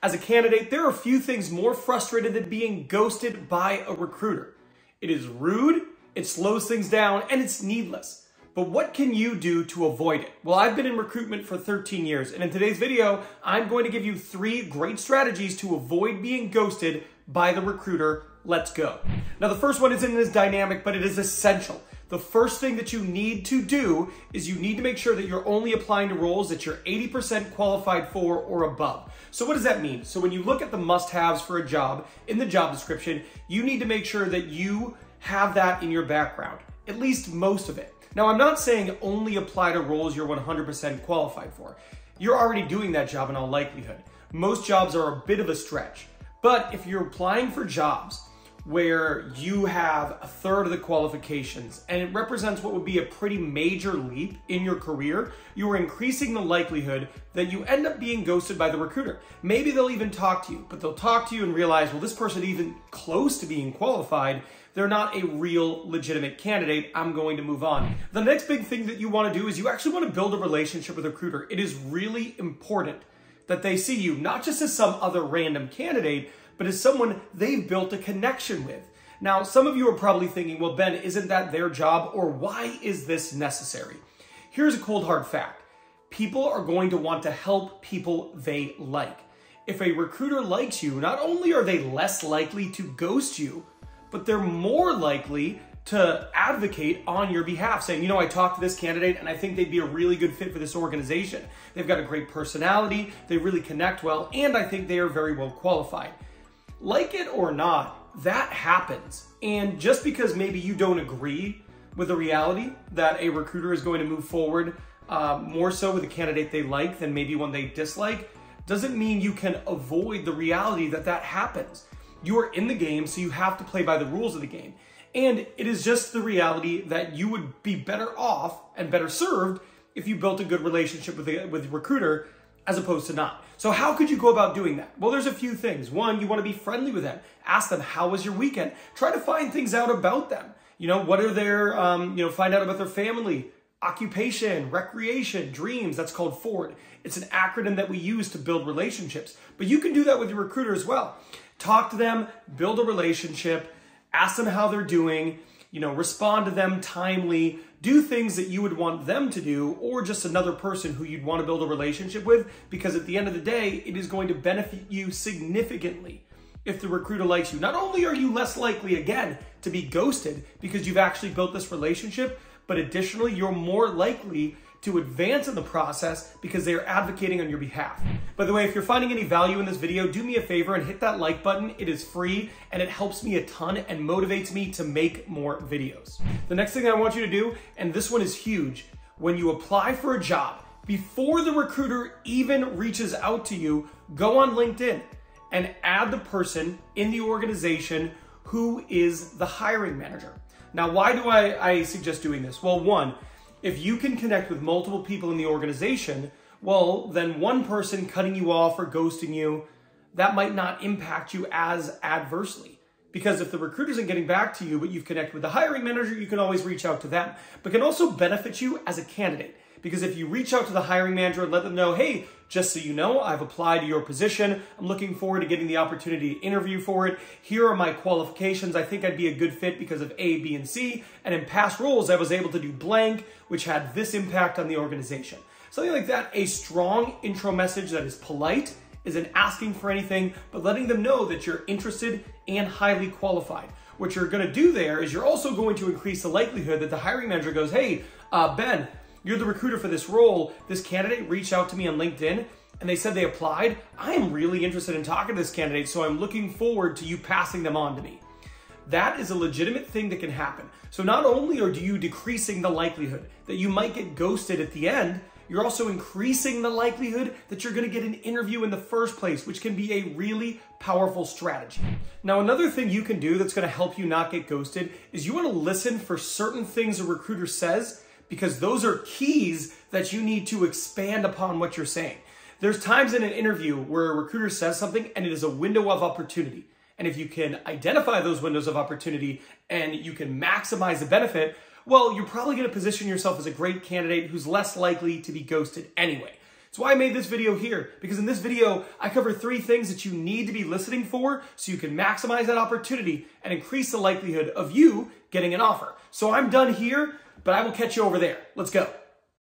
As a candidate, there are few things more frustrating than being ghosted by a recruiter. It is rude, it slows things down, and it's needless. But what can you do to avoid it? Well, I've been in recruitment for 13 years, and in today's video, I'm going to give you 3 great strategies to avoid being ghosted by the recruiter. Let's go. Now, the first one isn't as dynamic, but it is essential. The first thing that you need to do is you need to make sure that you're only applying to roles that you're 80% qualified for or above. So what does that mean? So when you look at the must-haves for a job in the job description, you need to make sure that you have that in your background, at least most of it. Now, I'm not saying only apply to roles you're 100% qualified for. You're already doing that job in all likelihood. Most jobs are a bit of a stretch, but if you're applying for jobs where you have a third of the qualifications and it represents what would be a pretty major leap in your career, you are increasing the likelihood that you end up being ghosted by the recruiter. Maybe they'll even talk to you, but they'll talk to you and realize, well, this person even close to being qualified, they're not a real legitimate candidate. I'm going to move on. The next big thing that you want to do is you actually want to build a relationship with a recruiter. It is really important that they see you not just as some other random candidate, but as someone they've built a connection with. Now, some of you are probably thinking, well, Ben, isn't that their job, or why is this necessary? Here's a cold hard fact. People are going to want to help people they like. If a recruiter likes you, not only are they less likely to ghost you, but they're more likely to advocate on your behalf, saying, you know, I talked to this candidate and I think they'd be a really good fit for this organization. They've got a great personality, they really connect well, and I think they are very well qualified. Like it or not, that happens. And just because maybe you don't agree with the reality that a recruiter is going to move forward more so with a candidate they like than maybe one they dislike, doesn't mean you can avoid the reality that that happens. You are in the game, so you have to play by the rules of the game. And it is just the reality that you would be better off and better served if you built a good relationship with the recruiter as opposed to not. So how could you go about doing that? Well, there's a few things. One, you want to be friendly with them. Ask them, how was your weekend? Try to find things out about them. You know, what are their, find out about their family, occupation, recreation, dreams. That's called FORD. It's an acronym that we use to build relationships. But you can do that with your recruiter as well. Talk to them, build a relationship, ask them how they're doing, respond to them timely, do things that you would want them to do, or just another person who you'd want to build a relationship with, because at the end of the day, it is going to benefit you significantly if the recruiter likes you. Not only are you less likely, again, to be ghosted because you've actually built this relationship, but additionally, you're more likely to advance in the process because they are advocating on your behalf. By the way, if you're finding any value in this video, do me a favor and hit that like button. It is free and it helps me a ton and motivates me to make more videos. The next thing I want you to do, and this one is huge, when you apply for a job, before the recruiter even reaches out to you, go on LinkedIn and add the person in the organization who is the hiring manager. Now, why do I suggest doing this? Well, one, if you can connect with multiple people in the organization, well, then one person cutting you off or ghosting you, that might not impact you as adversely. Because if the recruiter isn't getting back to you, but you've connected with the hiring manager, you can always reach out to them. But can also benefit you as a candidate. Because if you reach out to the hiring manager and let them know, hey, just so you know, I've applied to your position. I'm looking forward to getting the opportunity to interview for it. Here are my qualifications. I think I'd be a good fit because of A, B, and C. And in past roles, I was able to do blank, which had this impact on the organization. Something like that, a strong intro message that is polite, isn't asking for anything, but letting them know that you're interested and highly qualified. What you're gonna do there is you're also going to increase the likelihood that the hiring manager goes, hey, Ben, you're the recruiter for this role. This candidate reached out to me on LinkedIn and they said they applied. I am really interested in talking to this candidate, so I'm looking forward to you passing them on to me. That is a legitimate thing that can happen. So not only are you decreasing the likelihood that you might get ghosted at the end, you're also increasing the likelihood that you're gonna get an interview in the first place, which can be a really powerful strategy. Now, another thing you can do that's gonna help you not get ghosted is you wanna listen for certain things a recruiter says, because those are keys that you need to expand upon what you're saying. There's times in an interview where a recruiter says something and it is a window of opportunity. And if you can identify those windows of opportunity and you can maximize the benefit, well, you're probably going to position yourself as a great candidate who's less likely to be ghosted anyway. That's why I made this video here, because in this video, I cover 3 things that you need to be listening for so you can maximize that opportunity and increase the likelihood of you getting an offer. So I'm done here, but I will catch you over there. Let's go.